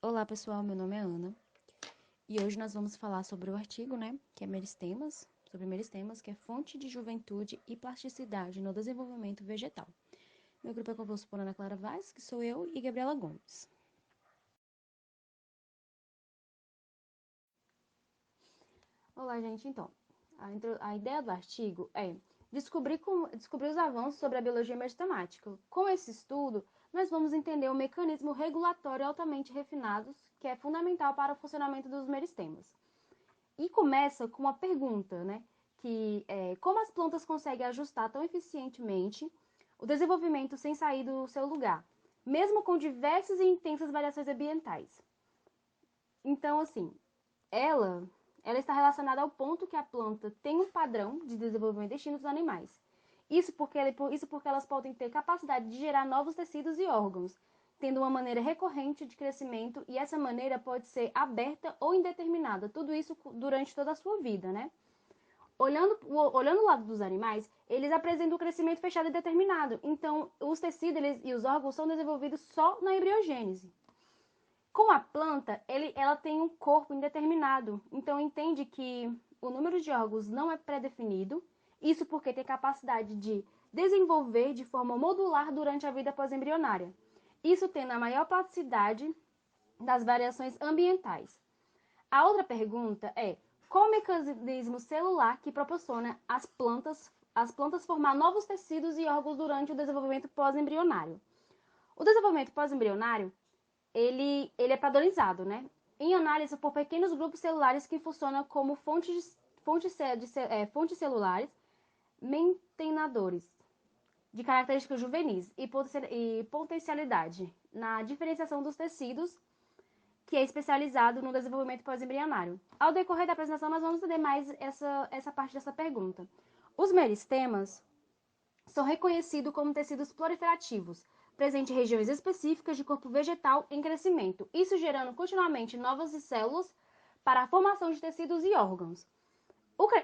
Olá pessoal, meu nome é Ana e hoje nós vamos falar sobre o artigo, que é Meristemas, sobre meristemas, que é fonte de juventude e plasticidade no desenvolvimento vegetal. Meu grupo é composto por Ana Clara Vaz, que sou eu, e Gabriela Gomes. Olá, gente, então, a ideia do artigo é descobrir os avanços sobre a biologia meristemática. Com esse estudo, nós vamos entender o mecanismo regulatório altamente refinado, que é fundamental para o funcionamento dos meristemas. E começa com uma pergunta, que é como as plantas conseguem ajustar tão eficientemente o desenvolvimento sem sair do seu lugar, mesmo com diversas e intensas variações ambientais. Então, assim, ela está relacionada ao ponto que a planta tem um padrão de desenvolvimento distinto dos animais. Isso porque elas podem ter capacidade de gerar novos tecidos e órgãos, tendo uma maneira recorrente de crescimento, e essa maneira pode ser aberta ou indeterminada, tudo isso durante toda a sua vida, Olhando o lado dos animais, eles apresentam um crescimento fechado e determinado, então os tecidos e os órgãos são desenvolvidos só na embriogênese. Com a planta, ela tem um corpo indeterminado, então entende que o número de órgãos não é pré-definido, isso porque tem capacidade de desenvolver de forma modular durante a vida pós-embrionária. Isso tendo a maior plasticidade das variações ambientais. A outra pergunta é: qual o mecanismo celular que proporciona às plantas formar novos tecidos e órgãos durante o desenvolvimento pós-embrionário? O desenvolvimento pós-embrionário ele é padronizado, em análise por pequenos grupos celulares que funcionam como fontes celulares mantenedores de características juvenis e potencialidade na diferenciação dos tecidos, que é especializado no desenvolvimento pós-embrionário. Ao decorrer da apresentação, nós vamos entender mais essa parte dessa pergunta. Os meristemas são reconhecidos como tecidos proliferativos, presentes em regiões específicas de corpo vegetal em crescimento, isso gerando continuamente novas células para a formação de tecidos e órgãos.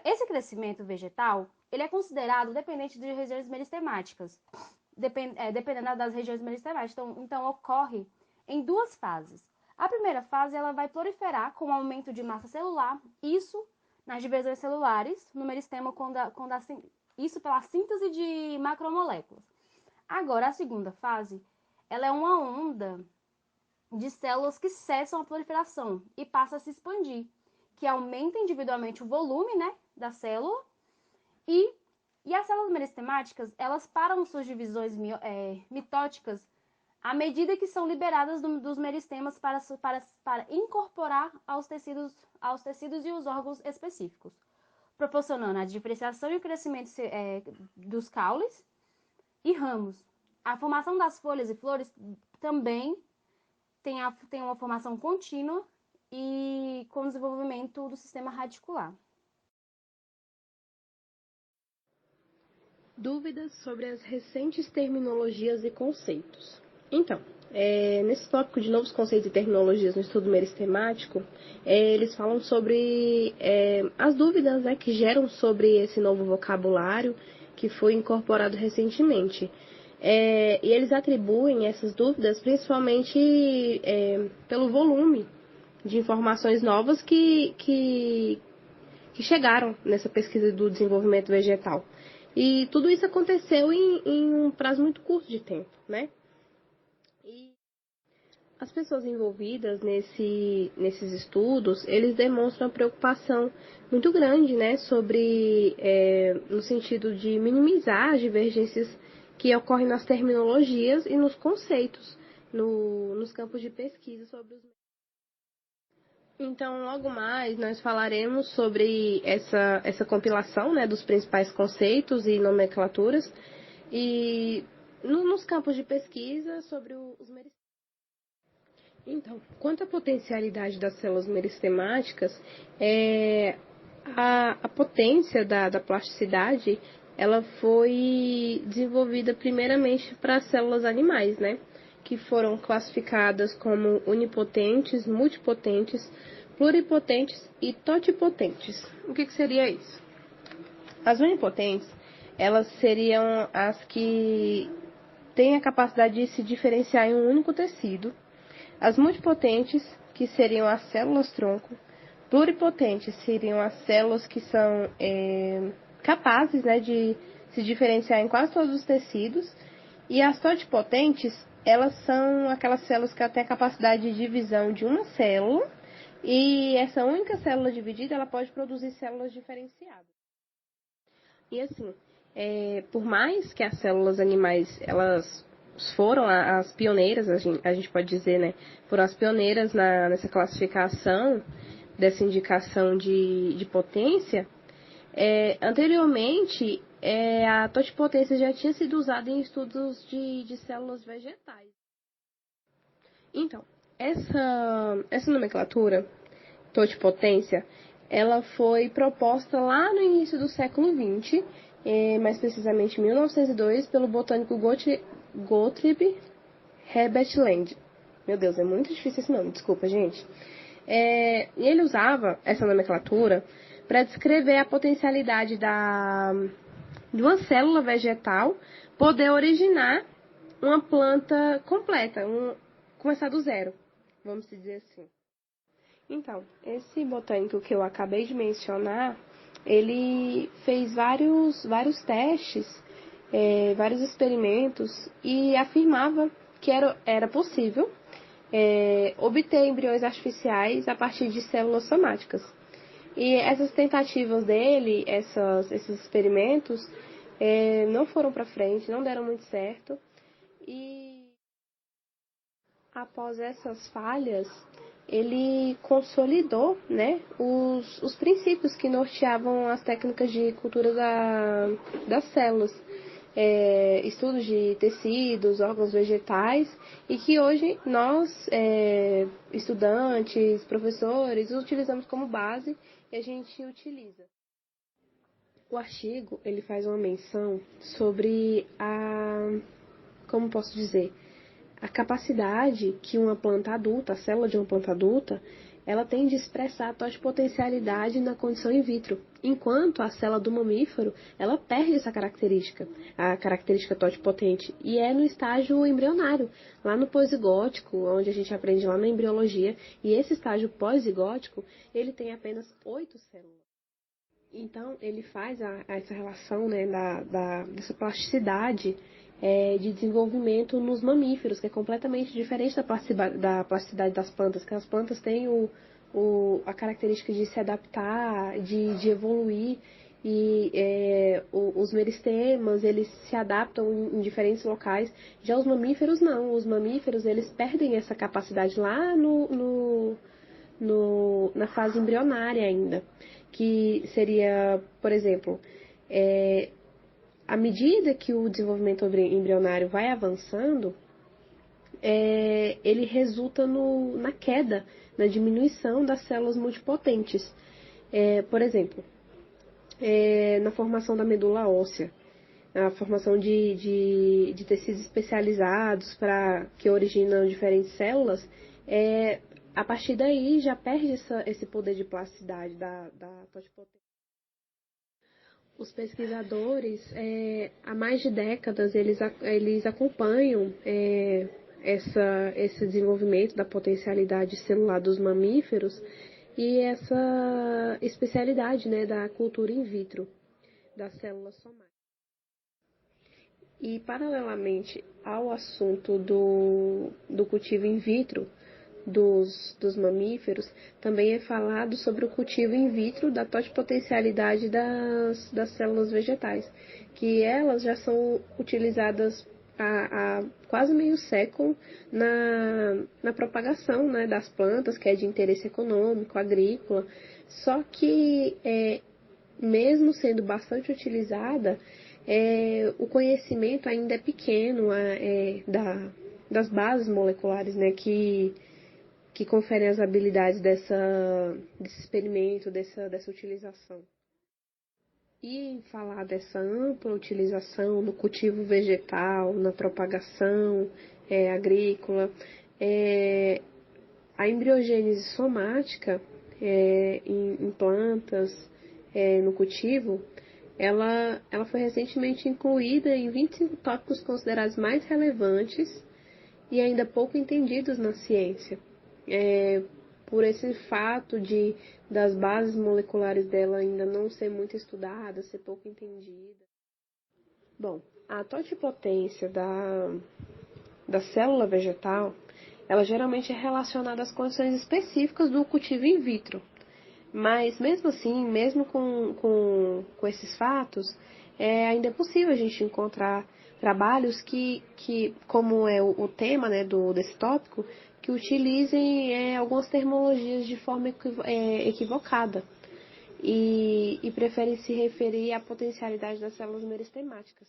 Esse crescimento vegetal ele é considerado dependente de regiões meristemáticas, dependendo das regiões meristemáticas. Então, ocorre em duas fases. A primeira fase ela vai proliferar com o aumento de massa celular, isso nas divisões celulares, no meristema, isso pela síntese de macromoléculas. Agora, a segunda fase, ela é uma onda de células que cessam a proliferação e passam a se expandir, que aumenta individualmente o volume, da célula, e as células meristemáticas, elas param suas divisões mitóticas à medida que são liberadas dos meristemas para incorporar aos tecidos e os órgãos específicos, proporcionando a diferenciação e o crescimento dos caules e ramos. A formação das folhas e flores também tem uma formação contínua e com o desenvolvimento do sistema radicular. Dúvidas sobre as recentes terminologias e conceitos. Então, nesse tópico de novos conceitos e terminologias no estudo meristemático, eles falam sobre as dúvidas que geram sobre esse novo vocabulário que foi incorporado recentemente. E eles atribuem essas dúvidas principalmente pelo volume de informações novas que chegaram nessa pesquisa do desenvolvimento vegetal. E tudo isso aconteceu em um prazo muito curto de tempo, E as pessoas envolvidas nesses estudos, eles demonstram uma preocupação muito grande, sobre, no sentido de minimizar as divergências que ocorrem nas terminologias e nos conceitos, nos campos de pesquisa sobre os. Então, logo mais, nós falaremos sobre essa compilação, dos principais conceitos e nomenclaturas e nos campos de pesquisa sobre os meristemas. Então, quanto à potencialidade das células meristemáticas, a potência da plasticidade, ela foi desenvolvida primeiramente para as células animais, que foram classificadas como unipotentes, multipotentes, pluripotentes e totipotentes. O que seria isso? As unipotentes, elas seriam as que têm a capacidade de se diferenciar em um único tecido. As multipotentes, que seriam as células-tronco, pluripotentes seriam as células que são capazes, né, de se diferenciar em quase todos os tecidos, e as totipotentes, elas são aquelas células que têm a capacidade de divisão de uma célula, e essa única célula dividida, ela pode produzir células diferenciadas. E assim, por mais que as células animais, elas foram as pioneiras, a gente pode dizer, né, foram as pioneiras nessa classificação, dessa indicação de potência, anteriormente, a totipotência já tinha sido usada em estudos de células vegetais. Então, essa nomenclatura, totipotência, ela foi proposta lá no início do século XX, mais precisamente em 1902, pelo botânico Gottlieb Herbert Land. Meu Deus, é muito difícil esse nome, desculpa, gente. E ele usava essa nomenclatura para descrever a potencialidade de uma célula vegetal poder originar uma planta completa, começar do zero, vamos dizer assim. Então, esse botânico que eu acabei de mencionar, ele fez vários testes, vários experimentos e afirmava que era possível obter embriões artificiais a partir de células somáticas. E essas tentativas dele, esses experimentos, não foram para frente, não deram muito certo. E após essas falhas, ele consolidou, né, os princípios que norteavam as técnicas de cultura das células, estudos de tecidos, órgãos vegetais, e que hoje nós, estudantes, professores, utilizamos como base e a gente utiliza. O artigo, ele faz uma menção sobre como posso dizer, a capacidade que uma planta adulta, a célula de uma planta adulta, ela tem de expressar a totipotencialidade na condição in vitro, enquanto a célula do mamífero, ela perde essa característica, a característica totipotente, e é no estágio embrionário, lá no pós-zigótico, onde a gente aprende lá na embriologia, e esse estágio pós-zigótico, ele tem apenas 8 células. Então, ele faz essa relação, né, dessa plasticidade de desenvolvimento nos mamíferos, que é completamente diferente da plasticidade das plantas, que as plantas têm a característica de se adaptar, de evoluir, e os meristemas, eles se adaptam em diferentes locais. Já os mamíferos não, os mamíferos, eles perdem essa capacidade lá na fase embrionária ainda, que seria, por exemplo, à medida que o desenvolvimento embrionário vai avançando, ele resulta na queda, na diminuição das células multipotentes. Por exemplo, na formação da medula óssea, a formação de tecidos especializados que originam diferentes células, a partir daí já perde esse poder de plasticidade da totipotência. Os pesquisadores, há mais de décadas, eles acompanham esse desenvolvimento da potencialidade celular dos mamíferos e essa especialidade, né, da cultura in vitro das células somáticas. E, paralelamente ao assunto do cultivo in vitro dos mamíferos, também é falado sobre o cultivo in vitro da totipotencialidade das células vegetais, que elas já são utilizadas há quase meio século na propagação, né, das plantas, que é de interesse econômico, agrícola, só que mesmo sendo bastante utilizada, o conhecimento ainda é pequeno das bases moleculares, né, que conferem as habilidades desse experimento, dessa utilização. E em falar dessa ampla utilização no cultivo vegetal, na propagação agrícola, a embriogênese somática em plantas, no cultivo, ela foi recentemente incluída em 25 tópicos considerados mais relevantes e ainda pouco entendidos na ciência, por esse fato das bases moleculares dela ainda não ser muito estudada, ser pouco entendida. Bom, a totipotência da célula vegetal, ela geralmente é relacionada às condições específicas do cultivo in vitro. Mas mesmo assim, mesmo com esses fatos, ainda é possível a gente encontrar trabalhos que como é o tema, né, desse tópico, que utilizem algumas terminologias de forma equivocada e preferem se referir à potencialidade das células meristemáticas.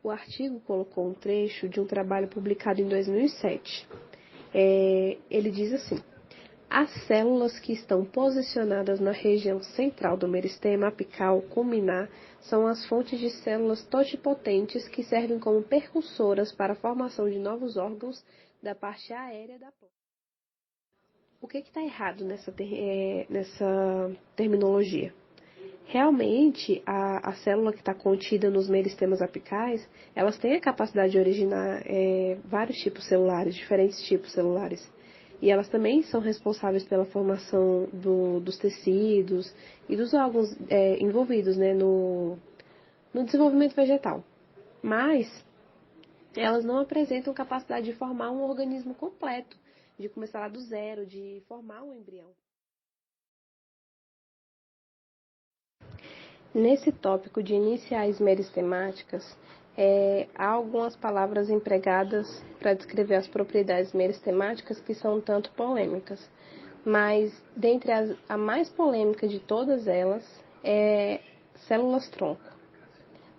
O artigo colocou um trecho de um trabalho publicado em 2007. Ele diz assim: as células que estão posicionadas na região central do meristema apical culminar são as fontes de células totipotentes que servem como percussoras para a formação de novos órgãos da parte aérea da planta. O que está errado nessa terminologia? Realmente, a célula que está contida nos meristemas apicais, elas têm a capacidade de originar vários tipos celulares, diferentes tipos celulares. E elas também são responsáveis pela formação dos tecidos e dos órgãos envolvidos, né, no desenvolvimento vegetal. Mas elas não apresentam capacidade de formar um organismo completo, de começar lá do zero, de formar um embrião. Nesse tópico de iniciais meristemáticas, há algumas palavras empregadas para descrever as propriedades meristemáticas que são um tanto polêmicas, mas dentre a mais polêmica de todas elas é células-tronco.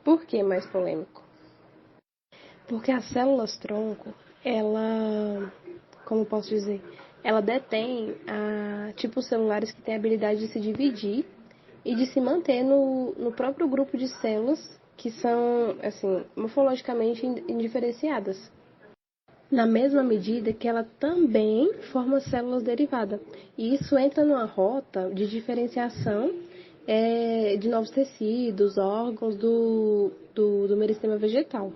Por que mais polêmico? Porque as células-tronco, como posso dizer, ela detém tipos celulares que têm a habilidade de se dividir e de se manter no próprio grupo de células que são, assim, morfologicamente indiferenciadas, na mesma medida que ela também forma células derivadas. E isso entra numa rota de diferenciação de novos tecidos, órgãos do meristema vegetal.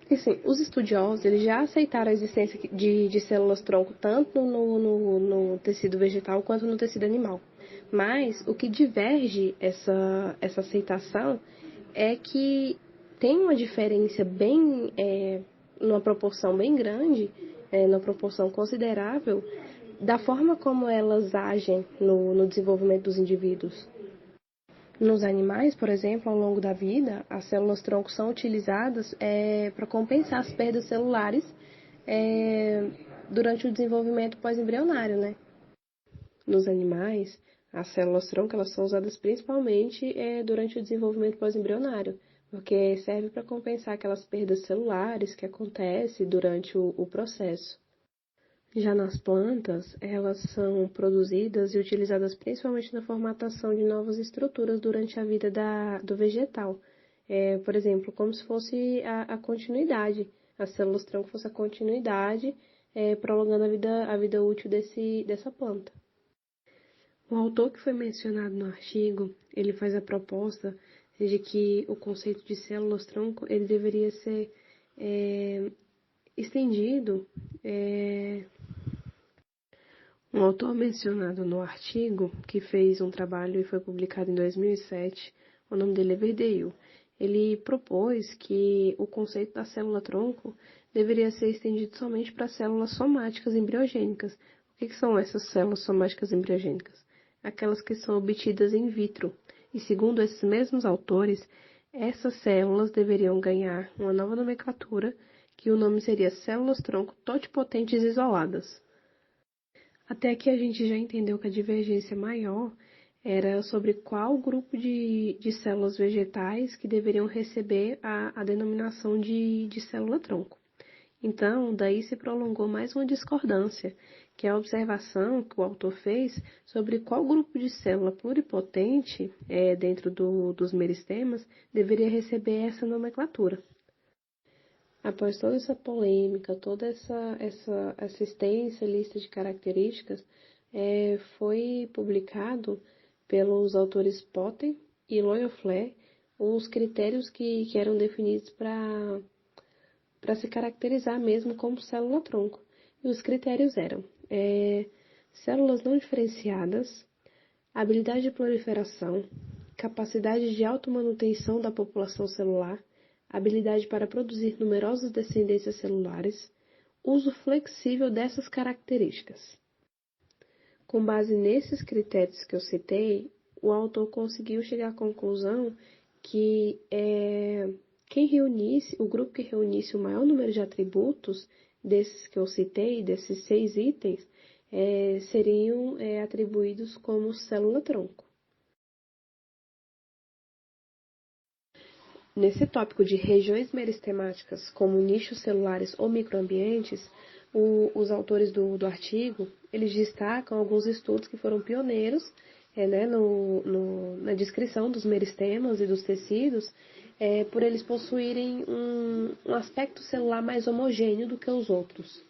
Assim, os estudiosos eles já aceitaram a existência de células-tronco tanto no tecido vegetal quanto no tecido animal. Mas o que diverge essa aceitação é que tem uma diferença numa proporção bem grande, numa proporção considerável, da forma como elas agem no desenvolvimento dos indivíduos. Nos animais, por exemplo, ao longo da vida, as células-tronco são utilizadas para compensar as perdas celulares durante o desenvolvimento pós-embrionário, né? Nos animais, as células-tronco elas são usadas principalmente durante o desenvolvimento pós-embrionário, porque serve para compensar aquelas perdas celulares que acontecem durante o processo. Já nas plantas, elas são produzidas e utilizadas principalmente na formatação de novas estruturas durante a vida do vegetal. Por exemplo, como se fosse a continuidade. As células-tronco fosse a continuidade, prolongando a vida útil dessa planta. O autor que foi mencionado no artigo, ele faz a proposta de que o conceito de células-tronco ele deveria ser estendido. Um autor mencionado no artigo, que fez um trabalho e foi publicado em 2007, o nome dele é Verdeil. Ele propôs que o conceito da célula-tronco deveria ser estendido somente para células somáticas embriogênicas. O que são essas células somáticas embriogênicas? Aquelas que são obtidas in vitro. E segundo esses mesmos autores, essas células deveriam ganhar uma nova nomenclatura, que o nome seria células-tronco totipotentes isoladas. Até aqui a gente já entendeu que a divergência maior era sobre qual grupo de células vegetais que deveriam receber a denominação de célula-tronco. Então, daí se prolongou mais uma discordância, que é a observação que o autor fez sobre qual grupo de célula pluripotente dentro dos meristemas deveria receber essa nomenclatura. Após toda essa polêmica, toda essa extensa lista de características, foi publicado pelos autores Potter e Loyoflé os critérios que eram definidos para para se caracterizar mesmo como célula-tronco. E os critérios eram células não diferenciadas, habilidade de proliferação, capacidade de automanutenção da população celular, habilidade para produzir numerosas descendências celulares, uso flexível dessas características. Com base nesses critérios que eu citei, o autor conseguiu chegar à conclusão que o grupo que reunisse o maior número de atributos desses que eu citei, desses 6 itens, seriam atribuídos como célula-tronco. Nesse tópico de regiões meristemáticas, como nichos celulares ou microambientes, os autores do artigo, eles destacam alguns estudos que foram pioneiros na descrição dos meristemas e dos tecidos, por eles possuírem um aspecto celular mais homogêneo do que os outros.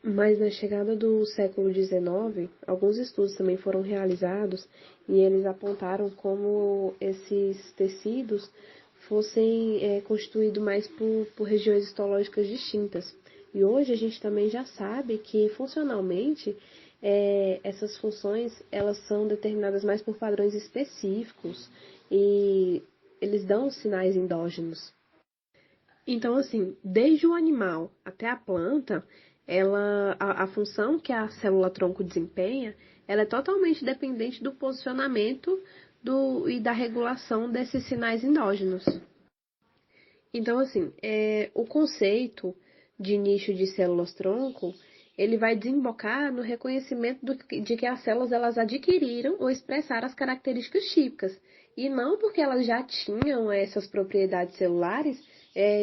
Mas na chegada do século XIX, alguns estudos também foram realizados e eles apontaram como esses tecidos fossem constituídos mais por regiões histológicas distintas. E hoje a gente também já sabe que funcionalmente essas funções elas são determinadas mais por padrões específicos e eles dão sinais endógenos. Então, assim, desde o animal até a planta, a função que a célula-tronco desempenha, ela é totalmente dependente do posicionamento e da regulação desses sinais endógenos. Então, assim, o conceito de nicho de células-tronco, ele vai desembocar no reconhecimento de que as células elas adquiriram ou expressaram as características típicas, e não porque elas já tinham essas propriedades celulares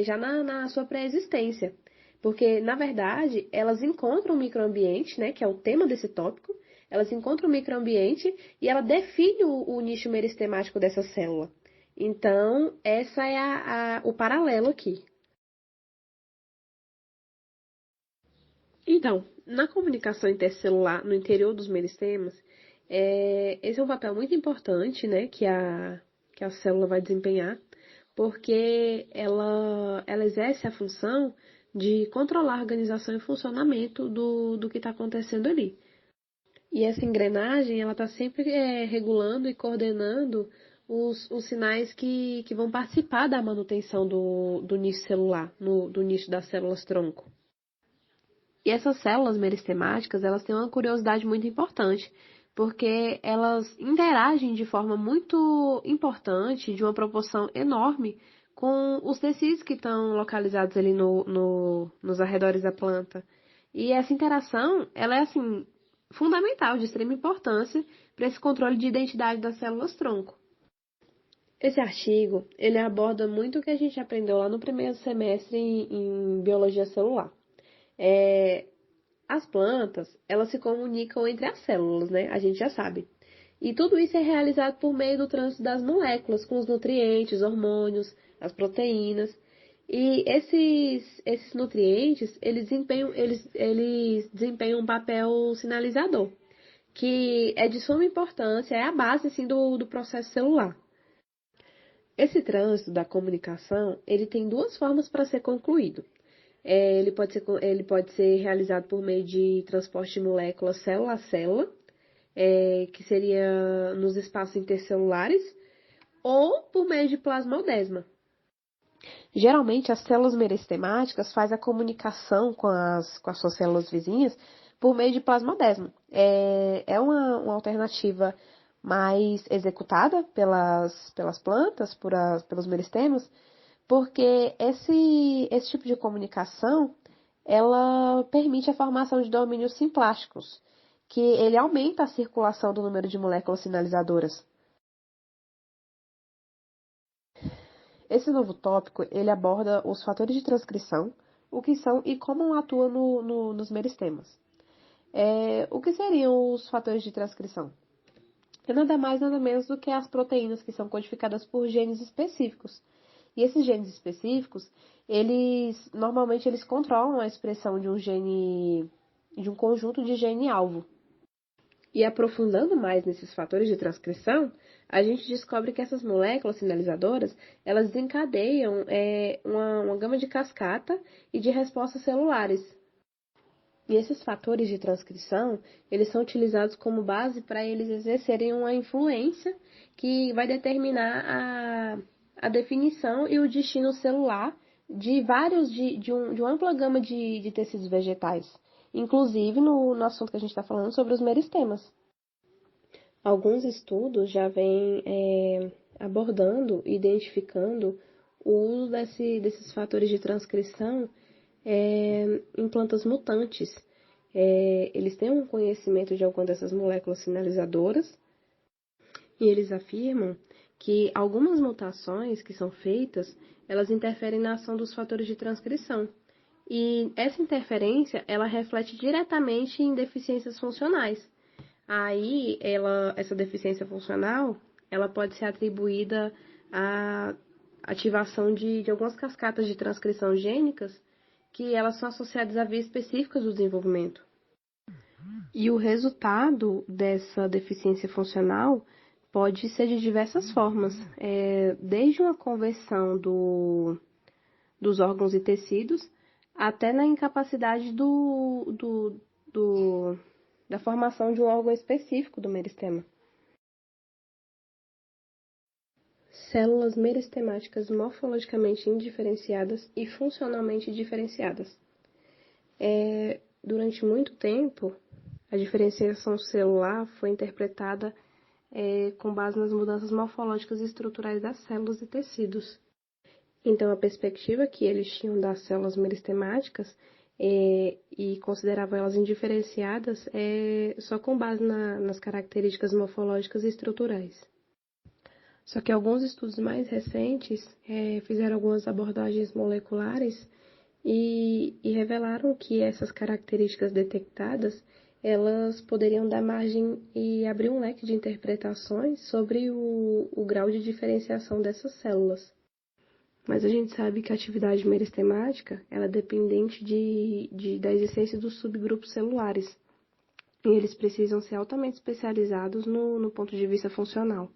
já na sua pré-existência. Porque, na verdade, elas encontram o microambiente, né, que é o tema desse tópico, elas encontram o microambiente e ela define o nicho meristemático dessa célula. Então, essa é o paralelo aqui. Então, na comunicação intercelular no interior dos meristemas, esse é um papel muito importante, né, que a célula vai desempenhar, porque ela exerce a função de controlar a organização e funcionamento do que está acontecendo ali. E essa engrenagem, ela está sempre regulando e coordenando os sinais que vão participar da manutenção do nicho celular, do nicho das células-tronco. E essas células meristemáticas, elas têm uma curiosidade muito importante, porque elas interagem de forma muito importante, de uma proporção enorme, com os tecidos que estão localizados ali nos arredores da planta. E essa interação, ela é, assim, fundamental, de extrema importância para esse controle de identidade das células-tronco. Esse artigo, ele aborda muito o que a gente aprendeu lá no primeiro semestre em biologia celular. As plantas, elas se comunicam entre as células, né? A gente já sabe. E tudo isso é realizado por meio do trânsito das moléculas, com os nutrientes, hormônios, as proteínas. E esses nutrientes, eles desempenham um papel sinalizador, que é de suma importância, é a base, assim, do processo celular. Esse trânsito da comunicação, ele tem duas formas para ser concluído. Ele pode ser realizado por meio de transporte de moléculas célula a célula, que seria nos espaços intercelulares, ou por meio de plasmodesma. Geralmente, as células meristemáticas fazem a comunicação com as suas células vizinhas por meio de plasmodesma. É uma alternativa mais executada pelas plantas, pelos meristemas, porque esse tipo de comunicação, ela permite a formação de domínios simplásticos, que ele aumenta a circulação do número de moléculas sinalizadoras. Esse novo tópico, ele aborda os fatores de transcrição, o que são e como atuam nos meristemas. O que seriam os fatores de transcrição? É nada mais, nada menos do que as proteínas que são codificadas por genes específicos. E esses genes específicos, normalmente eles controlam a expressão de um conjunto de gene-alvo. E aprofundando mais nesses fatores de transcrição, a gente descobre que essas moléculas sinalizadoras, elas desencadeiam uma gama de cascata e de respostas celulares. E esses fatores de transcrição, eles são utilizados como base para eles exercerem uma influência que vai determinar a definição e o destino celular de uma ampla gama de tecidos vegetais, inclusive no assunto que a gente está falando sobre os meristemas. Alguns estudos já vêm abordando e identificando o uso desses fatores de transcrição em plantas mutantes. Eles têm um conhecimento de alguma dessas moléculas sinalizadoras e eles afirmam que algumas mutações que são feitas, elas interferem na ação dos fatores de transcrição. E essa interferência, ela reflete diretamente em deficiências funcionais. Aí, essa deficiência funcional, ela pode ser atribuída à ativação de algumas cascatas de transcrição gênicas que elas são associadas a vias específicas do desenvolvimento. E o resultado dessa deficiência funcional pode ser de diversas formas, desde uma conversão dos órgãos e tecidos até na incapacidade da formação de um órgão específico do meristema. Células meristemáticas morfologicamente indiferenciadas e funcionalmente diferenciadas. Durante muito tempo, a diferenciação celular foi interpretada com base nas mudanças morfológicas e estruturais das células e tecidos. Então, a perspectiva que eles tinham das células meristemáticas e consideravam elas indiferenciadas só com base nas características morfológicas e estruturais. Só que alguns estudos mais recentes fizeram algumas abordagens moleculares e revelaram que essas características detectadas, elas poderiam dar margem e abrir um leque de interpretações sobre o grau de diferenciação dessas células. Mas a gente sabe que a atividade meristemática ela é dependente da existência dos subgrupos celulares, e eles precisam ser altamente especializados no ponto de vista funcional.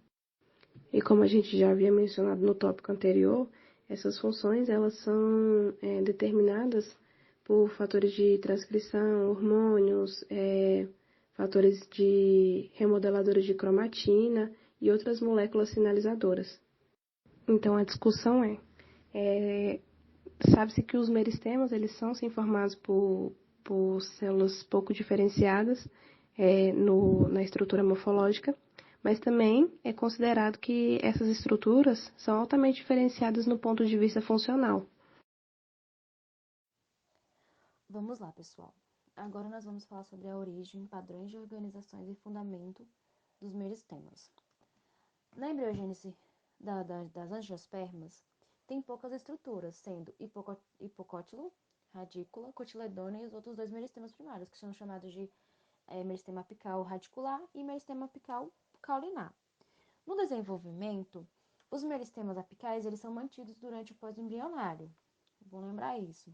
E como a gente já havia mencionado no tópico anterior, essas funções elas são determinadas por fatores de transcrição, hormônios, fatores de remodeladores de cromatina e outras moléculas sinalizadoras. Então a discussão sabe-se que os meristemas eles são sim formados por células pouco diferenciadas na estrutura morfológica, mas também é considerado que essas estruturas são altamente diferenciadas no ponto de vista funcional. Vamos lá, pessoal. Agora nós vamos falar sobre a origem, padrões de organizações e fundamento dos meristemas. Na embriogênese das angiospermas, tem poucas estruturas, sendo hipocótilo, radícula, cotiledônia e os outros dois meristemas primários, que são chamados de meristema apical radicular e meristema apical caulinar. No desenvolvimento, os meristemas apicais eles são mantidos durante o pós-embrionário. Vou lembrar isso.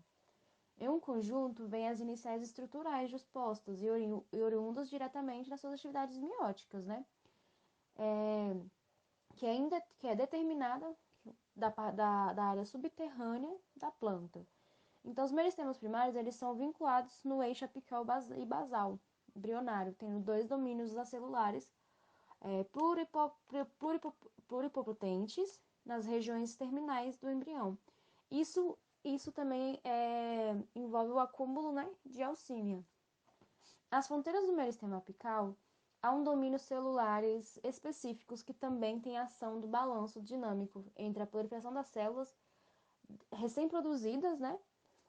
Em um conjunto, vêm as iniciais estruturais dispostas e oriundas diretamente das suas atividades mióticas, né? Que é determinada da área subterrânea da planta. Então, os meristemas primários eles são vinculados no eixo apical e basal embrionário, tendo dois domínios acelulares pluripotentes nas regiões terminais do embrião. Isso também envolve o acúmulo, né, de alcínia. As fronteiras do meristema apical há um domínio celulares específicos que também tem ação do balanço dinâmico entre a proliferação das células recém-produzidas, né,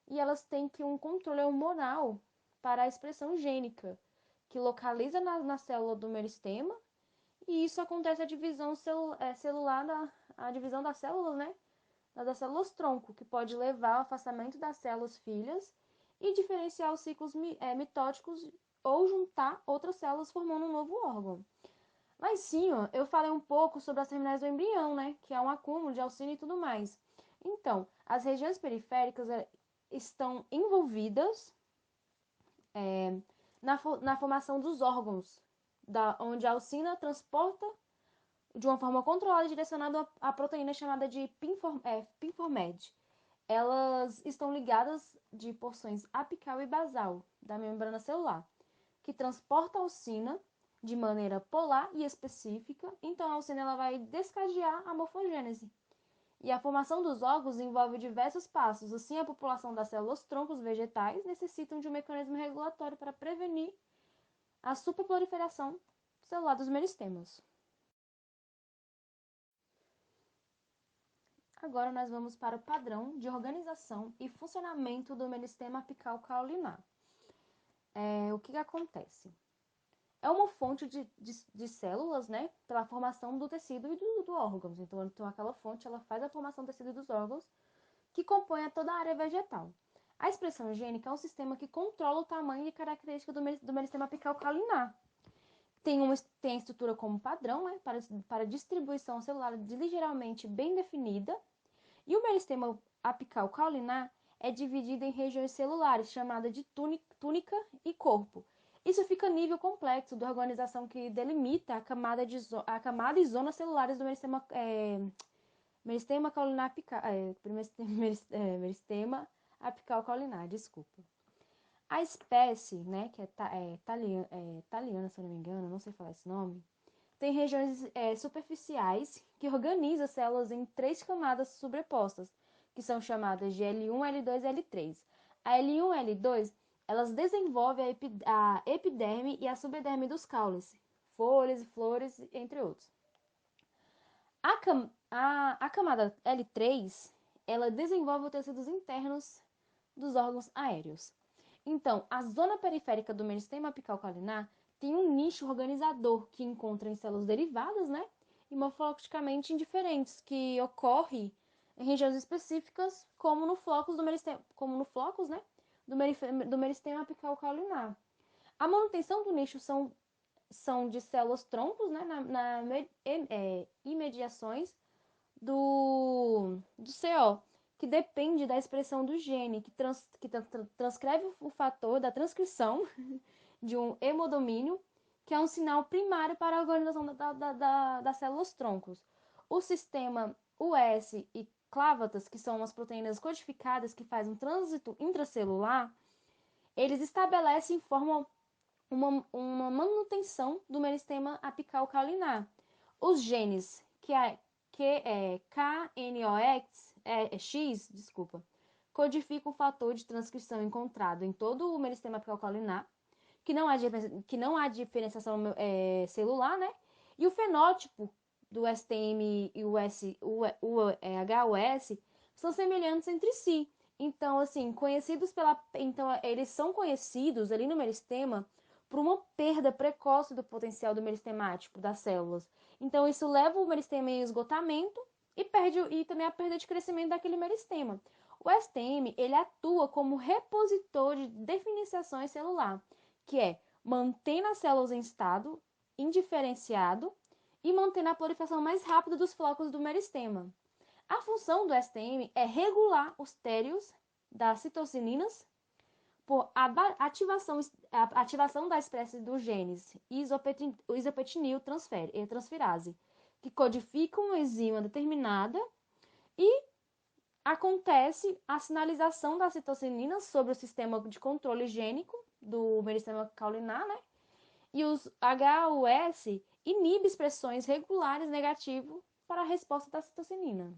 e elas têm um controle hormonal para a expressão gênica, que localiza na célula do meristema, e isso acontece a divisão celular, a divisão das células, né, das células tronco, que pode levar ao afastamento das células filhas e diferenciar os ciclos mitóticos ou juntar outras células formando um novo órgão. Mas sim, ó, eu falei um pouco sobre as terminais do embrião, né, que é um acúmulo de alcínio e tudo mais. Então, as regiões periféricas estão envolvidas na formação dos órgãos, onde a alcina transporta de uma forma controlada e direcionada a proteína chamada de Pinformed. elas estão ligadas de porções apical e basal da membrana celular, que transporta a alcina de maneira polar e específica. Então, a alcina ela vai descadear a morfogênese. E a formação dos órgãos envolve diversos passos. Assim, a população das células troncos vegetais necessitam de um mecanismo regulatório para prevenir a superproliferação celular dos meristemas. Agora nós vamos para o padrão de organização e funcionamento do meristema apical caulinar. O que acontece? É uma fonte de células, né, pela formação do tecido e do órgãos. Então, aquela fonte ela faz a formação do tecido e dos órgãos que compõe toda a área vegetal. A expressão gênica é um sistema que controla o tamanho e característica do meristema apical caulinar. Tem a estrutura como padrão, né, para distribuição celular ligeiramente bem definida. E o meristema apical caulinar é dividido em regiões celulares, chamadas de túnica e corpo. Isso fica a nível complexo da organização que delimita a camada e zonas celulares do meristema caulinar apical, meristema apical caulinar, desculpa. A espécie, né, que é italiana, se eu não me engano, não sei falar esse nome, tem regiões superficiais que organizam as células em 3 camadas sobrepostas, que são chamadas de L1, L2 e L3. A L1 e L2, elas desenvolvem a epiderme e a subederme dos caules, folhas e flores, entre outros. A camada L3, ela desenvolve os tecidos internos dos órgãos aéreos. Então, a zona periférica do meristema apical caulinar tem um nicho organizador que encontra em células derivadas, né? E morfologicamente indiferentes, que ocorre em regiões específicas, como no flocus né? Do meristema apical caulinar. A manutenção do nicho são de células troncos, né? Imediações do CO, que depende da expressão do gene, que transcreve o fator da transcrição de um hemodomínio, que é um sinal primário para a organização das células troncos. O sistema US e clávatas, que são as proteínas codificadas que fazem um trânsito intracelular, eles estabelecem e formam uma manutenção do meristema apical caulinar. Os genes KNOX, codificam o fator de transcrição encontrado em todo o meristema apical caulinar, que não há diferenciação celular, né? E o fenótipo do STM e o HOS são semelhantes entre si. Então, assim, eles são conhecidos ali no meristema por uma perda precoce do potencial do meristemático das células. Então, isso leva o meristema em esgotamento e também a perda de crescimento daquele meristema. O STM, ele atua como repositor de diferenciação celular, que é mantendo as células em estado indiferenciado e mantendo a proliferação mais rápida dos flocos do meristema. A função do STM é regular os térios das citocininas por ativação da espécie dos genes isopetinil transferase, que codificam uma enzima determinada, e acontece a sinalização das citocininas sobre o sistema de controle gênico do meristema caulinar, né? E os HUS inibe expressões regulares negativo para a resposta da citocinina.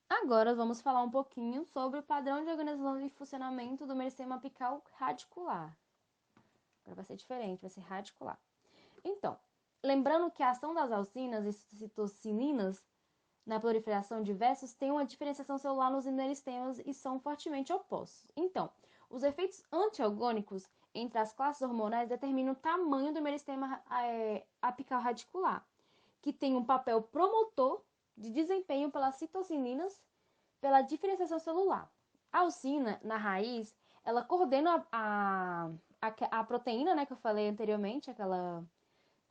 Agora vamos falar um pouquinho sobre o padrão de organização e funcionamento do meristema apical radicular. Agora vai ser diferente, vai ser radicular. Então, lembrando que a ação das alcinas e citocininas na proliferação de diversos tem uma diferenciação celular nos meristemas e são fortemente opostos. Então, os efeitos antiagônicos entre as classes hormonais determinam o tamanho do meristema apical radicular, que tem um papel promotor de desempenho pelas citocininas pela diferenciação celular. A alcina, na raiz, ela coordena a proteína, né, que eu falei anteriormente, aquela...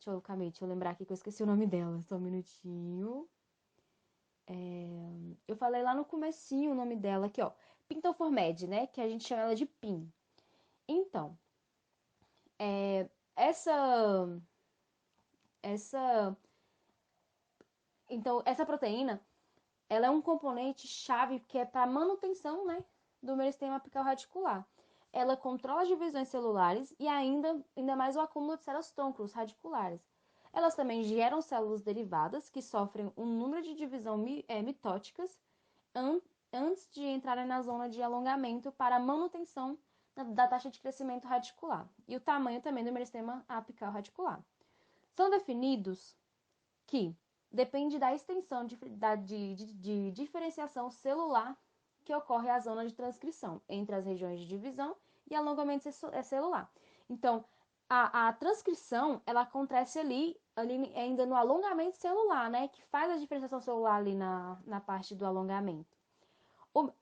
Deixa eu lembrar aqui que eu esqueci o nome dela, só um minutinho. Eu falei lá no comecinho o nome dela aqui, ó. Pintoformed, né, que a gente chama ela de PIN. Então, essa essa proteína, ela é um componente chave que é para manutenção, né, do meristema apical radicular. Ela controla as divisões celulares e ainda mais o acúmulo de células trônculos radiculares. Elas também geram células derivadas que sofrem um número de divisão mitóticas antes de entrarem na zona de alongamento para a manutenção da taxa de crescimento radicular e o tamanho também do meristema apical radicular. São definidos que depende da extensão de diferenciação celular que ocorre a zona de transcrição entre as regiões de divisão e alongamento celular. Então, a transcrição, ela acontece ali ainda no alongamento celular, né? Que faz a diferenciação celular ali na parte do alongamento.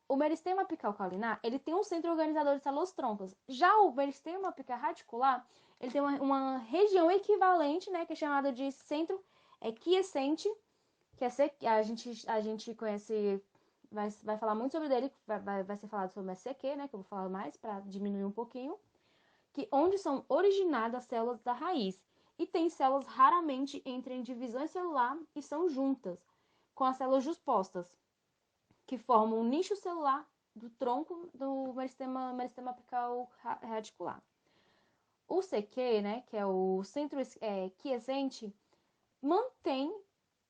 O meristema apical caulinar, ele tem um centro organizador de células troncos. Já o meristema apical radicular, ele tem uma região equivalente, né? Que é chamada de centro quiescente, que a gente conhece, vai falar muito sobre ele, vai ser falado sobre a CQ, né? Que eu vou falar mais para diminuir um pouquinho. Onde são originadas as células da raiz. E tem células raramente entrem em divisão celular e são juntas, com as células juspostas, que formam um nicho celular do tronco do meristema apical radicular. O CQ, né, que é o centro quiescente, mantém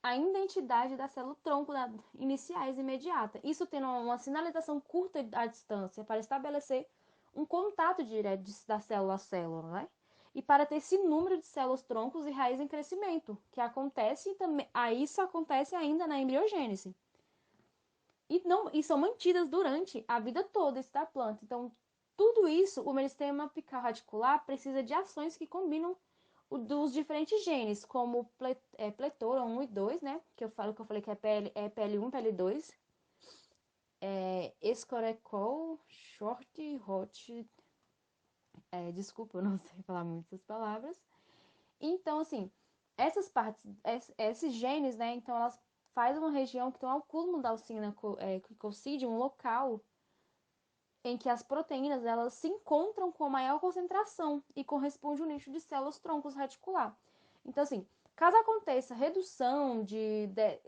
a identidade da célula-tronco iniciais imediata. Isso tendo uma sinalização curta à distância para estabelecer um contato direto da célula a célula, né? E para ter esse número de células troncos e raiz em crescimento, que acontece também, isso acontece ainda na embriogênese. E são mantidas durante a vida toda da planta. Então, tudo isso, o meristema apical radicular precisa de ações que combinam dos diferentes genes, como pletora 1 e 2, né? Que eu falei que é PL1 e PL2. Escorecol, short, hot. Desculpa, eu não sei falar muitas palavras. Então, assim, essas partes, esses genes, né? Então, elas fazem uma região que tem um acúmulo da alcina glicosídeo, um local em que as proteínas elas se encontram com maior concentração e corresponde ao nicho de células troncos radicular. Então, assim, caso aconteça redução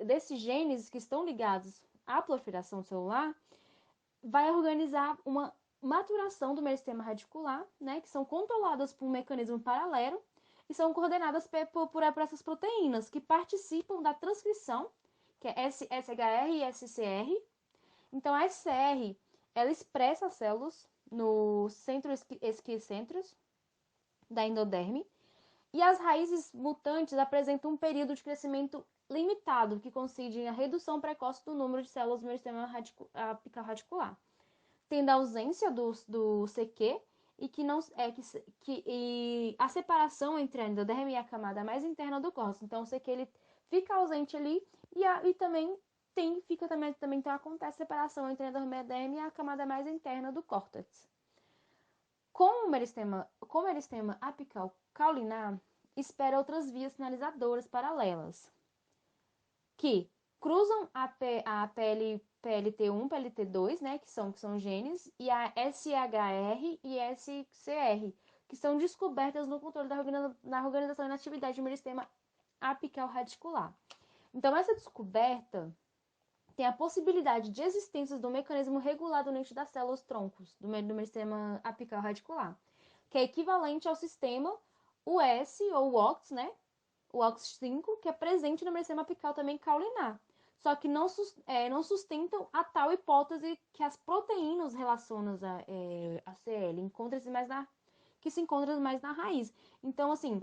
desses genes que estão ligados à proliferação celular, vai organizar uma maturação do meristema radicular, né, que são controladas por um mecanismo paralelo e são coordenadas por essas proteínas que participam da transcrição, que é SHR e SCR. Então, a SCR, ela expressa as células no centro esquicêntrios da endoderme e as raízes mutantes apresentam um período de crescimento limitado, que consiste em a redução precoce do número de células do meristema apical radicular, tendo a ausência do CQ e e a separação entre a endoderme e a camada mais interna do córtex. Então, o CQ ele fica ausente ali e também então acontece a separação entre a endoderme e a camada mais interna do córtex. Com o meristema apical caulinar, espera outras vias sinalizadoras paralelas, que cruzam a PLT1, PLT2, né, que são genes, e a SHR e SCR, que são descobertas no controle na organização e na atividade do meristema apical radicular. Então, essa descoberta tem a possibilidade de existência do mecanismo regular do nicho das células troncos do meristema apical radicular, que é equivalente ao sistema US ou OX, né? O OX5, que é presente no meristema apical também caulinar. Só que não sustentam a tal hipótese que as proteínas relacionadas a CL que se encontram mais na raiz. Então, assim,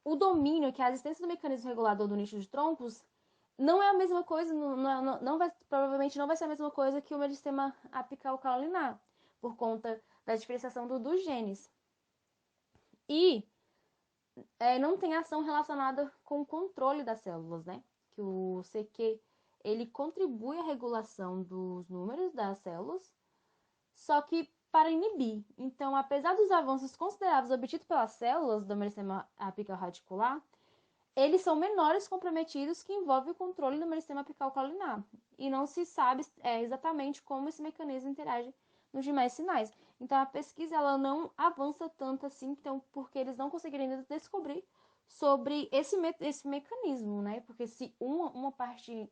o domínio, que é a existência do mecanismo regulador do nicho de troncos, não é a mesma coisa, provavelmente não vai ser a mesma coisa que o meristema apical caulinar, por conta da diferenciação dos genes. E não tem ação relacionada com o controle das células, né? Que o CQ, ele contribui à regulação dos números das células, só que para inibir. Então, apesar dos avanços consideráveis obtidos pelas células do meristema apical radicular, eles são menores comprometidos que envolvem o controle do meristema apical caulinar. E não se sabe exatamente como esse mecanismo interage nos demais sinais. Então, a pesquisa ela não avança tanto assim, então, porque eles não conseguiram ainda descobrir sobre esse mecanismo, né? Porque se uma parte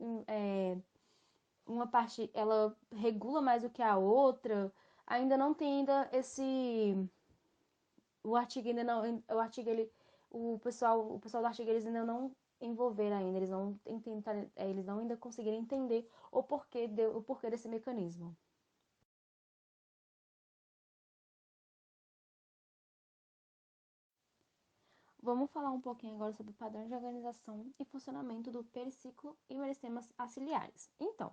uma parte ela regula mais do que a outra. Ainda não tem ainda esse o artigo ainda não o artigo ele o pessoal do artigo eles ainda não envolveram ainda, eles não tentar, eles não ainda conseguiram entender o porquê desse mecanismo. Vamos falar um pouquinho agora sobre o padrão de organização e funcionamento do periciclo e meristemas aciliares. Então,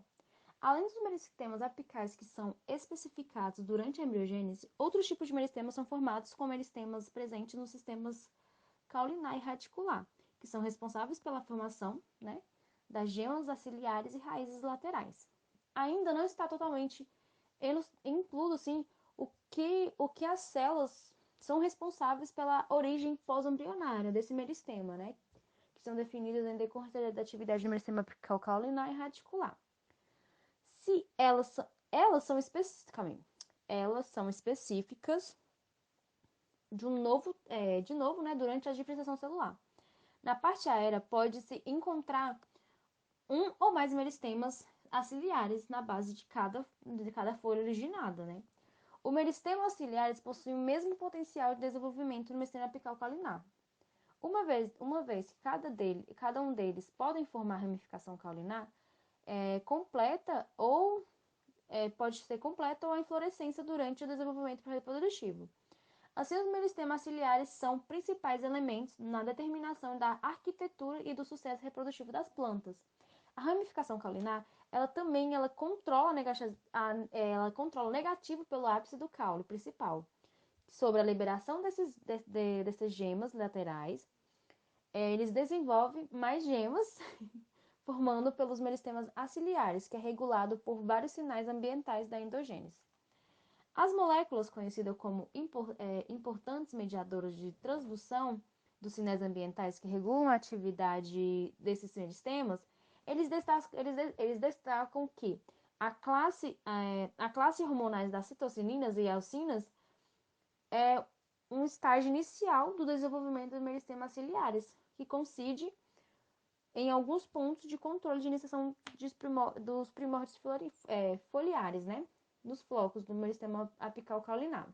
além dos meristemas apicais que são especificados durante a embriogênese, outros tipos de meristemas são formados com meristemas presentes nos sistemas caulinar e radicular, que são responsáveis pela formação, né, das gemas aciliares e raízes laterais. Ainda não está totalmente incluso assim o que as células são responsáveis pela origem pós-embrionária desse meristema, né? Que são definidas em decorrência da atividade do meristema apical caulinar e radicular. Se elas são especificamente, elas são específicas de novo, né, durante a diferenciação celular. Na parte aérea pode-se encontrar um ou mais meristemas aciliares na base de cada folha originada, né? O meristema auxiliares possui o mesmo potencial de desenvolvimento no meristema apical caulinar. Uma vez que cada um deles podem formar ramificação caulinar, completa ou pode ser completa ou a inflorescência durante o desenvolvimento reprodutivo. Assim, os meristemas ciliares são principais elementos na determinação da arquitetura e do sucesso reprodutivo das plantas. A ramificação caulinar, ela controla o negativo pelo ápice do caule principal, sobre a liberação dessas gemas laterais. Eles desenvolvem mais gemas, formando pelos meristemas aciliares, que é regulado por vários sinais ambientais da endogênese. As moléculas conhecidas como importantes mediadoras de transdução dos sinais ambientais que regulam a atividade desses sistemas, eles destacam que a classe hormonais das citocininas e alcinas é um estágio inicial do desenvolvimento dos meristemas ciliares, que coincide em alguns pontos de controle de iniciação dos primórdios foliares, né? Dos flocos do meristema apical caulinar.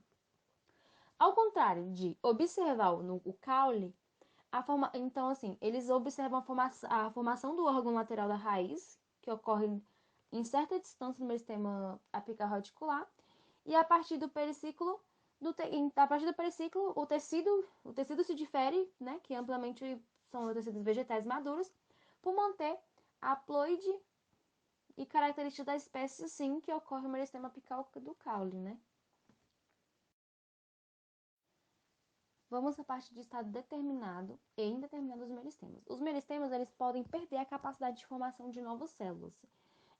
Ao contrário de observar o caule, então, assim, eles observam a formação do órgão lateral da raiz, que ocorre em certa distância do meristema apical radicular, e a partir do periciclo, o tecido se difere, né, que amplamente são tecidos vegetais maduros, por manter a haploide e característica da espécie, sim, que ocorre no meristema apical do caule, né? Vamos à parte de estado determinado e indeterminado dos meristemas. Os meristemas, eles podem perder a capacidade de formação de novas células.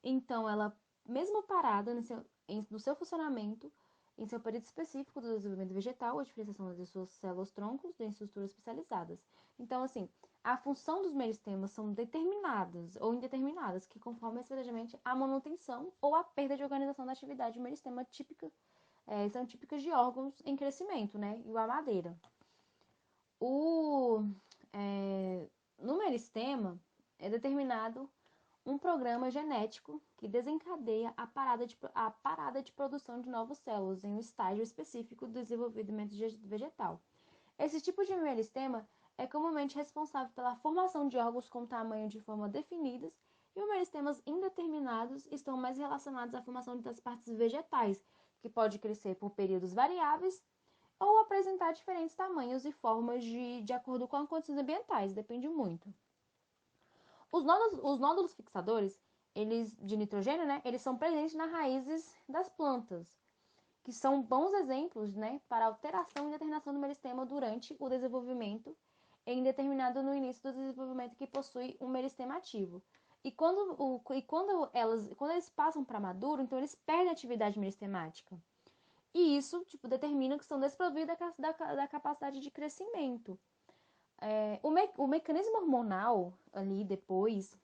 Então, ela, mesmo parada no seu funcionamento, em seu período específico do desenvolvimento vegetal, a diferenciação de suas células-troncos em estruturas especializadas. Então, assim, a função dos meristemas são determinadas ou indeterminadas, que conformam estrategicamente a manutenção ou a perda de organização da atividade meristema típica, são típicas de órgãos em crescimento, né? Igual a madeira. O, no meristema é determinado um programa genético que desencadeia a parada de produção de novas células em um estágio específico do desenvolvimento vegetal. Esse tipo de meristema é comumente responsável pela formação de órgãos com tamanho de forma definidas, e os meristemas indeterminados estão mais relacionados à formação das partes vegetais, que pode crescer por períodos variáveis ou apresentar diferentes tamanhos e formas de acordo com as condições ambientais, depende muito. Os nódulos fixadores, eles de nitrogênio, né, eles são presentes nas raízes das plantas, que são bons exemplos, né, para alteração e determinação do meristema durante o desenvolvimento, em determinado no início do desenvolvimento que possui um meristema ativo. E quando eles passam para maduro, então eles perdem a atividade meristemática. E isso, tipo, determina que são desprovidas da capacidade de crescimento. O mecanismo hormonal ali depois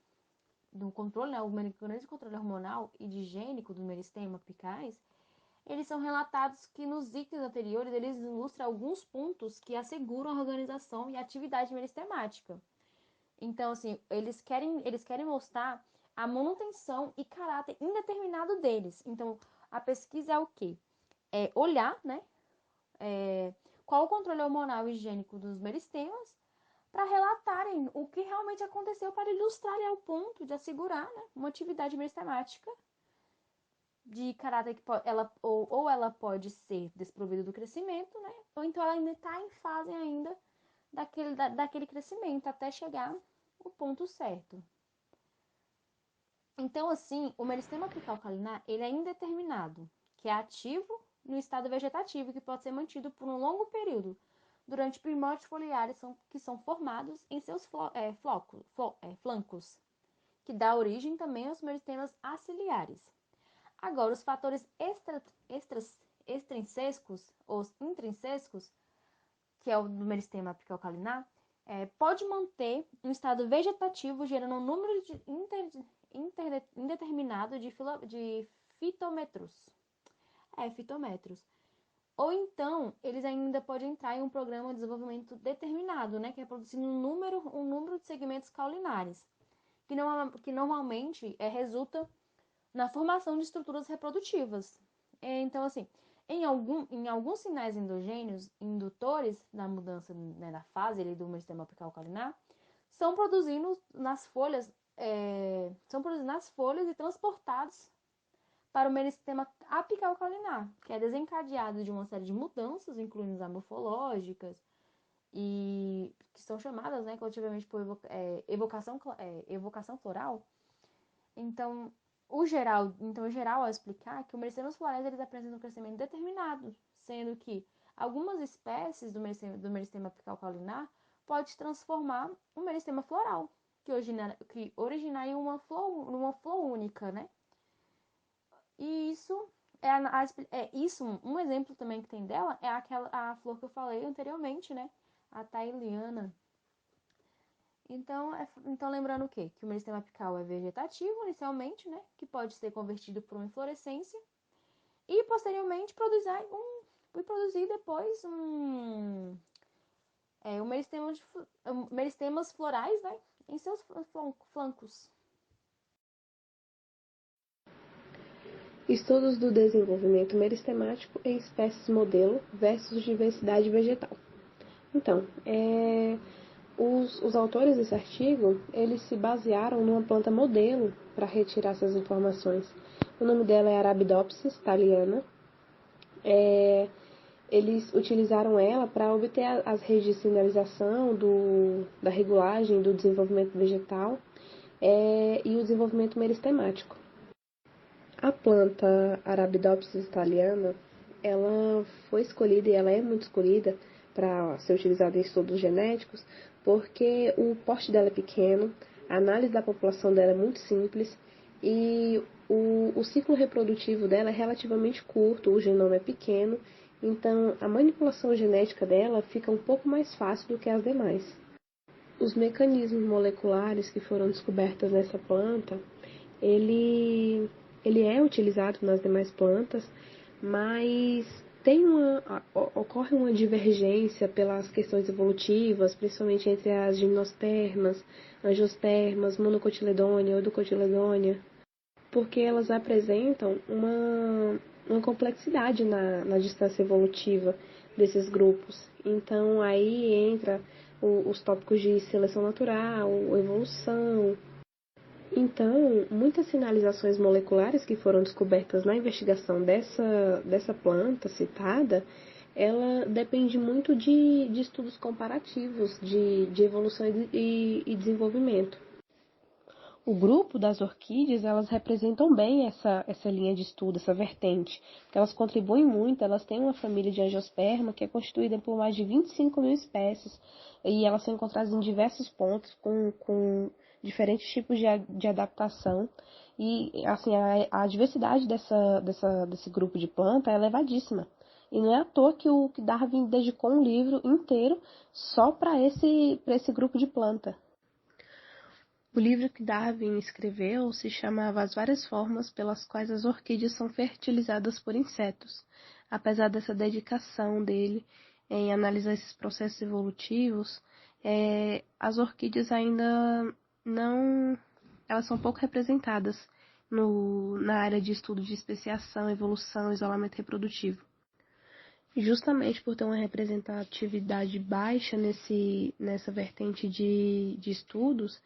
do controle, né, o mecanismo de controle hormonal e de gênico do meristema apicais, eles são relatados que nos itens anteriores eles ilustram alguns pontos que asseguram a organização e a atividade meristemática. Então, assim, eles querem mostrar a manutenção e caráter indeterminado deles. Então, a pesquisa é o quê? É olhar, né, qual o controle hormonal e higiênico dos meristemas para relatarem o que realmente aconteceu para ilustrar ao ponto de assegurar, né, uma atividade meristemática de caráter que ou ela pode ser desprovida do crescimento, né, ou então ela ainda está em fase ainda daquele crescimento até chegar o ponto certo. Então, assim, o meristema apical caulinar, ele é indeterminado, que é ativo no estado vegetativo, que pode ser mantido por um longo período, durante primórdios foliares que são formados em seus flancos, que dá origem também aos meristemas aciliares. Agora, os fatores extrinsecos, os intrinsecos, que é o do meristema apical caulinar, pode manter um estado vegetativo gerando um número indeterminado de fitometros. Fitometros. Ou então, eles ainda podem entrar em um programa de desenvolvimento determinado, né, que é produzindo um número de segmentos caulinares, que normalmente resulta na formação de estruturas reprodutivas. Então, assim, em alguns sinais endogênios indutores da mudança, né, da fase ali, do meristema apical caulinar, são produzidos nas folhas e transportados para o meristema apical caulinar, que é desencadeado de uma série de mudanças, incluindo as morfológicas, e que são chamadas, né, coletivamente por evocação floral. Então, o geral é explicar que os meristemas florais eles apresentam um crescimento determinado, sendo que algumas espécies do meristema apical caulinar pode transformar um meristema floral, que originar em uma flor única, né? E isso um exemplo também que tem dela é a flor que eu falei anteriormente, né? A Thaliana. Então lembrando o quê? Que o meristema apical é vegetativo inicialmente, né? Que pode ser convertido por uma inflorescência e posteriormente produzir depois meristemas florais, né? Em seus flancos. Estudos do desenvolvimento meristemático em espécies modelo versus diversidade vegetal. Então, os autores desse artigo, eles se basearam numa planta modelo para retirar essas informações. O nome dela é Arabidopsis thaliana. Eles utilizaram ela para obter as redes de sinalização da regulagem do desenvolvimento vegetal e o desenvolvimento meristemático. A planta Arabidopsis thaliana, ela foi escolhida e ela é muito escolhida para ser utilizada em estudos genéticos, porque o porte dela é pequeno, a análise da população dela é muito simples e o ciclo reprodutivo dela é relativamente curto, o genoma é pequeno, então a manipulação genética dela fica um pouco mais fácil do que as demais. Os mecanismos moleculares que foram descobertos nessa planta, ele é utilizado nas demais plantas, mas ocorre uma divergência pelas questões evolutivas, principalmente entre as gimnospermas, angiospermas, monocotiledônia ou ducotiledônia, porque elas apresentam uma complexidade na distância evolutiva desses grupos. Então aí entra os tópicos de seleção natural, evolução. Então, muitas sinalizações moleculares que foram descobertas na investigação dessa planta citada, ela depende muito de estudos comparativos de evolução e desenvolvimento. O grupo das orquídeas, elas representam bem essa linha de estudo, essa vertente, porque elas contribuem muito, elas têm uma família de angiosperma que é constituída por mais de 25 mil espécies, e elas são encontradas em diversos pontos com diferentes tipos de adaptação, e assim, a diversidade desse grupo de planta é elevadíssima. E não é à toa que o Darwin dedicou um livro inteiro só para esse grupo de planta. O livro que Darwin escreveu se chamava As Várias Formas pelas Quais as Orquídeas são Fertilizadas por Insetos. Apesar dessa dedicação dele em analisar esses processos evolutivos, as orquídeas ainda não elas são pouco representadas na área de estudo de especiação, evolução e isolamento reprodutivo. Justamente por ter uma representatividade baixa nessa vertente de estudos,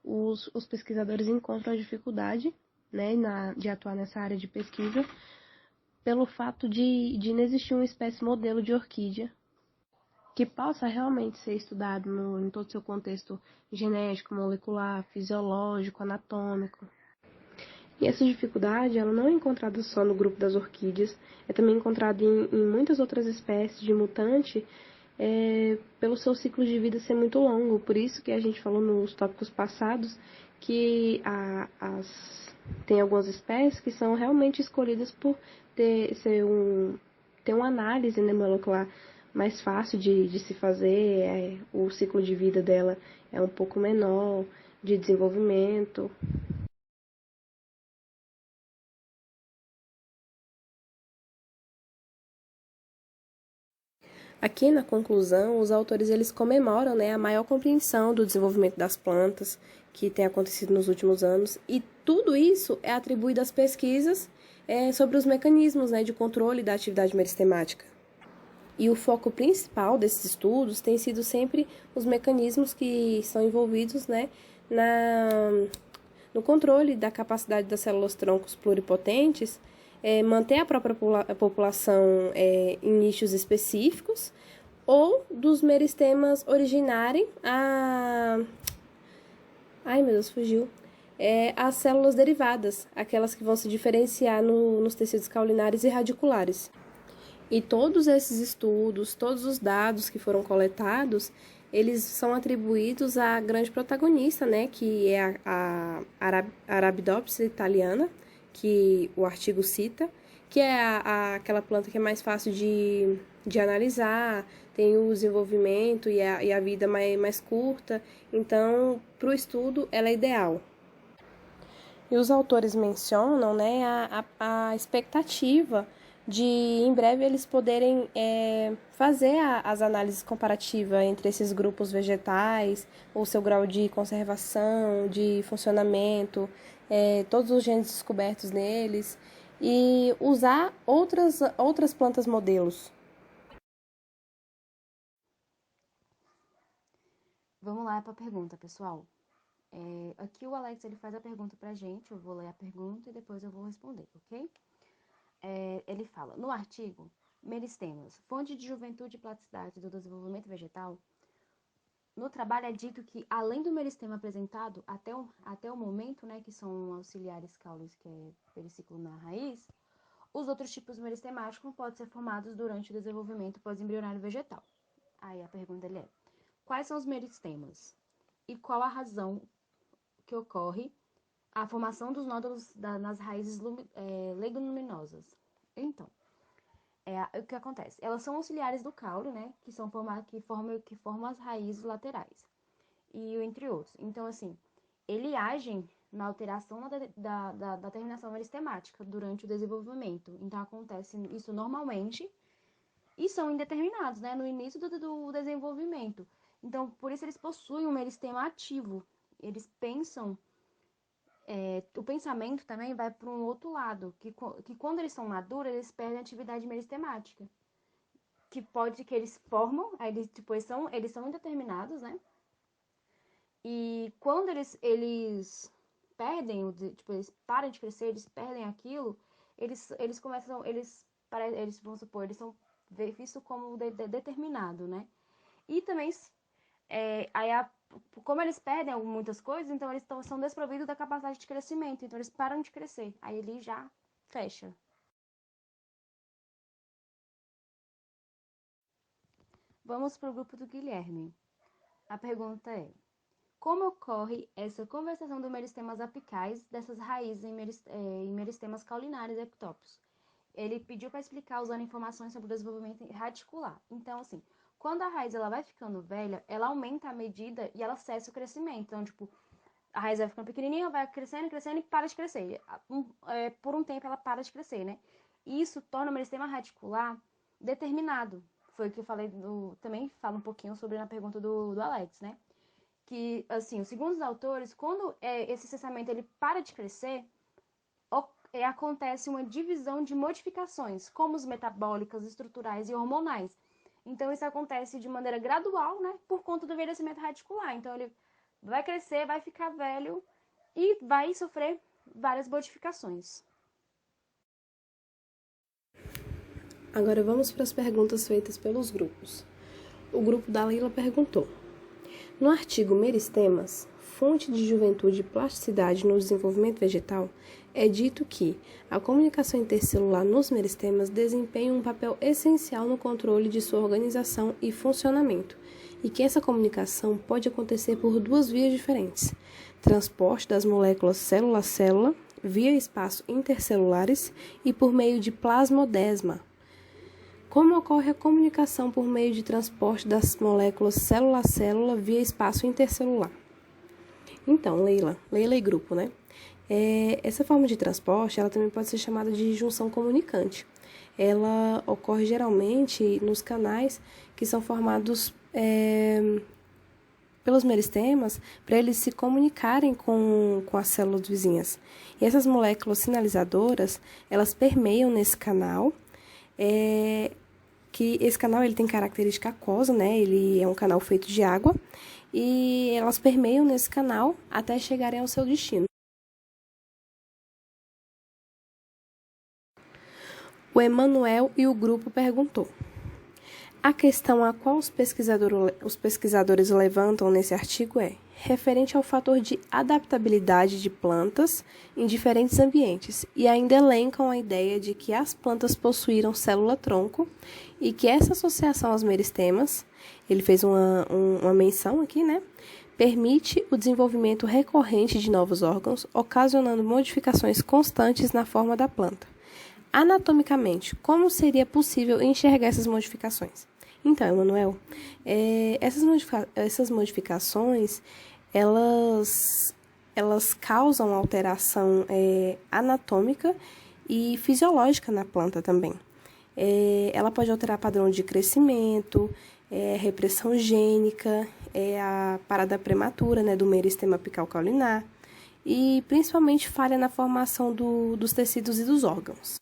os pesquisadores encontram dificuldade, né, de atuar nessa área de pesquisa, pelo fato de não existir uma espécie modelo de orquídea que possa realmente ser estudado em todo o seu contexto genético, molecular, fisiológico, anatômico. E essa dificuldade, ela não é encontrada só no grupo das orquídeas, é também encontrada em muitas outras espécies de mutante, pelo seu ciclo de vida ser muito longo. Por isso que a gente falou nos tópicos passados que tem algumas espécies que são realmente escolhidas por ter uma análise, né, molecular mais fácil de se fazer, o ciclo de vida dela é um pouco menor, de desenvolvimento. Aqui na conclusão, os autores eles comemoram, né, a maior compreensão do desenvolvimento das plantas que tem acontecido nos últimos anos, e tudo isso é atribuído às pesquisas sobre os mecanismos, né, de controle da atividade meristematica. E o foco principal desses estudos tem sido sempre os mecanismos que são envolvidos, né, no controle da capacidade das células-troncos pluripotentes, manter a própria população em nichos específicos, ou dos meristemas originarem ai meu Deus, fugiu. As células derivadas, aquelas que vão se diferenciar nos tecidos caulinares e radiculares. E todos esses estudos, todos os dados que foram coletados, eles são atribuídos à grande protagonista, né, que é a Arabidopsis italiana, que o artigo cita, que é aquela planta que é mais fácil de analisar, tem o desenvolvimento e a vida mais curta, então, para o estudo, ela é ideal. E os autores mencionam, né, a expectativa de, em breve, eles poderem fazer as análises comparativas entre esses grupos vegetais, o seu grau de conservação, de funcionamento, todos os genes descobertos neles, e usar outras plantas modelos. Vamos lá para a pergunta, pessoal. Aqui o Alex ele faz a pergunta pra gente, eu vou ler a pergunta e depois eu vou responder, ok? Ele fala, no artigo, meristemas, fonte de juventude e plasticidade do desenvolvimento vegetal, no trabalho é dito que, além do meristema apresentado até o momento, né, que são auxiliares caules, que é periciclo na raiz, os outros tipos meristemáticos podem ser formados durante o desenvolvimento pós-embrionário vegetal. Aí a pergunta dele é, quais são os meristemas? E qual a razão que ocorre a formação dos nódulos nas raízes leguminosas? Então, o que acontece? Elas são auxiliares do caule, né? Que formam as raízes laterais. E entre outros. Então, assim, ele agem na alteração da terminação meristemática durante o desenvolvimento. Então, acontece isso normalmente e são indeterminados, né? No início do desenvolvimento. Então, por isso eles possuem um meristema ativo. Eles pensam o pensamento também vai para um outro lado, que quando eles são maduros, eles perdem a atividade meristemática. Que eles formam, aí eles são indeterminados, né? E quando eles perdem, eles param de crescer, eles perdem aquilo, eles começam, vamos supor, eles são vistos como determinado, né? E também, aí como eles perdem muitas coisas, então eles são desprovidos da capacidade de crescimento, então eles param de crescer, aí ele já fecha. Vamos para o grupo do Guilherme. A pergunta é, como ocorre essa conversação dos meristemas apicais dessas raízes em meristemas caulinares e ectópicos? Ele pediu para explicar usando informações sobre o desenvolvimento radicular. Então, assim, quando a raiz ela vai ficando velha, ela aumenta a medida e ela cessa o crescimento. Então, tipo, a raiz vai ficando pequenininha, vai crescendo, crescendo e para de crescer. Por um tempo ela para de crescer, né? E isso torna o meristema radicular determinado. Foi o que eu falei, também falo um pouquinho sobre na pergunta do Alex, né? que, assim, segundo os autores, quando esse cessamento ele para de crescer, acontece uma divisão de modificações, como os metabólicas, estruturais e hormonais. Então, isso acontece de maneira gradual, né, por conta do envelhecimento radicular. Então, ele vai crescer, vai ficar velho e vai sofrer várias modificações. Agora vamos para as perguntas feitas pelos grupos. O grupo da Leila perguntou: no artigo Meristemas, fonte de juventude e plasticidade no desenvolvimento vegetal, é dito que a comunicação intercelular nos meristemas desempenha um papel essencial no controle de sua organização e funcionamento, e que essa comunicação pode acontecer por duas vias diferentes: transporte das moléculas célula a célula, via espaço intercelulares e por meio de plasmodesma. Como ocorre a comunicação por meio de transporte das moléculas célula a célula via espaço intercelular? Então, Leila e grupo, né? Essa forma de transporte, ela também pode ser chamada de junção comunicante. Ela ocorre geralmente nos canais que são formados pelos meristemas para eles se comunicarem com as células vizinhas. E essas moléculas sinalizadoras, elas permeiam nesse canal, que esse canal ele tem característica aquosa, né? Ele é um canal feito de água, e elas permeiam nesse canal até chegarem ao seu destino. O Emanuel e o grupo perguntou: a questão a qual os pesquisadores levantam nesse artigo é referente ao fator de adaptabilidade de plantas em diferentes ambientes, e ainda elencam a ideia de que as plantas possuíram célula-tronco e que essa associação aos meristemas, ele fez uma menção aqui, né, permite o desenvolvimento recorrente de novos órgãos, ocasionando modificações constantes na forma da planta. Anatomicamente, como seria possível enxergar essas modificações? Então, Emanuel, essas modificações, elas causam alteração anatômica e fisiológica na planta também. Ela pode alterar padrão de crescimento, repressão gênica, a parada prematura, né, do meristema apical caulinar e principalmente falha na formação dos tecidos e dos órgãos.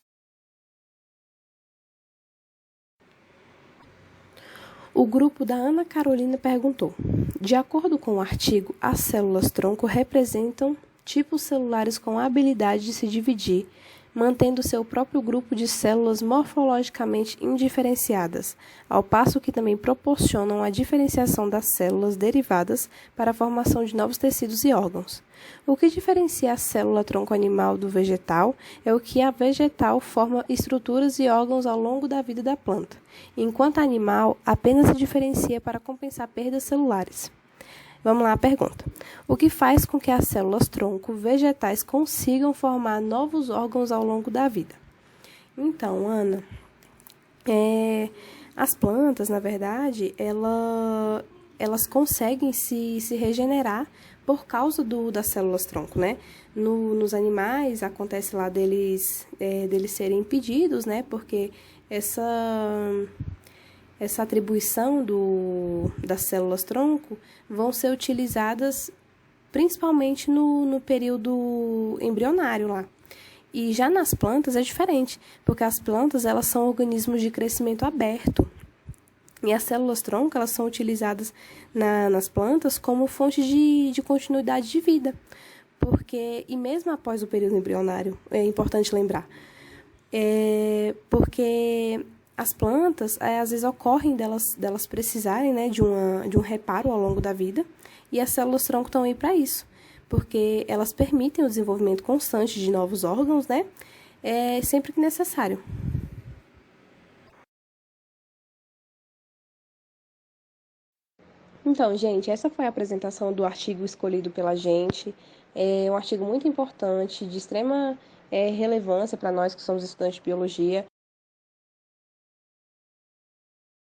O grupo da Ana Carolina perguntou: de acordo com o artigo, as células-tronco representam tipos celulares com a habilidade de se dividir, mantendo seu próprio grupo de células morfologicamente indiferenciadas, ao passo que também proporcionam a diferenciação das células derivadas para a formação de novos tecidos e órgãos. O que diferencia a célula-tronco animal do vegetal é o que a vegetal forma estruturas e órgãos ao longo da vida da planta, enquanto a animal apenas se diferencia para compensar perdas celulares. Vamos lá a pergunta: o que faz com que as células-tronco vegetais consigam formar novos órgãos ao longo da vida? Então, Ana, as plantas, na verdade, elas conseguem se regenerar por causa das células-tronco, né? Nos animais, acontece lá deles serem impedidos, né? Porque essa atribuição das células-tronco vão ser utilizadas principalmente no período embrionário lá. E já nas plantas é diferente, porque as plantas elas são organismos de crescimento aberto. E as células-tronco elas são utilizadas nas plantas como fonte de continuidade de vida. E mesmo após o período embrionário, é importante lembrar, porque as plantas, às vezes ocorrem delas precisarem, né, de um reparo ao longo da vida, e as células-tronco estão aí para isso, porque elas permitem o desenvolvimento constante de novos órgãos, né, sempre que necessário. Então, gente, essa foi a apresentação do artigo escolhido pela gente. É um artigo muito importante, de extrema relevância para nós que somos estudantes de biologia.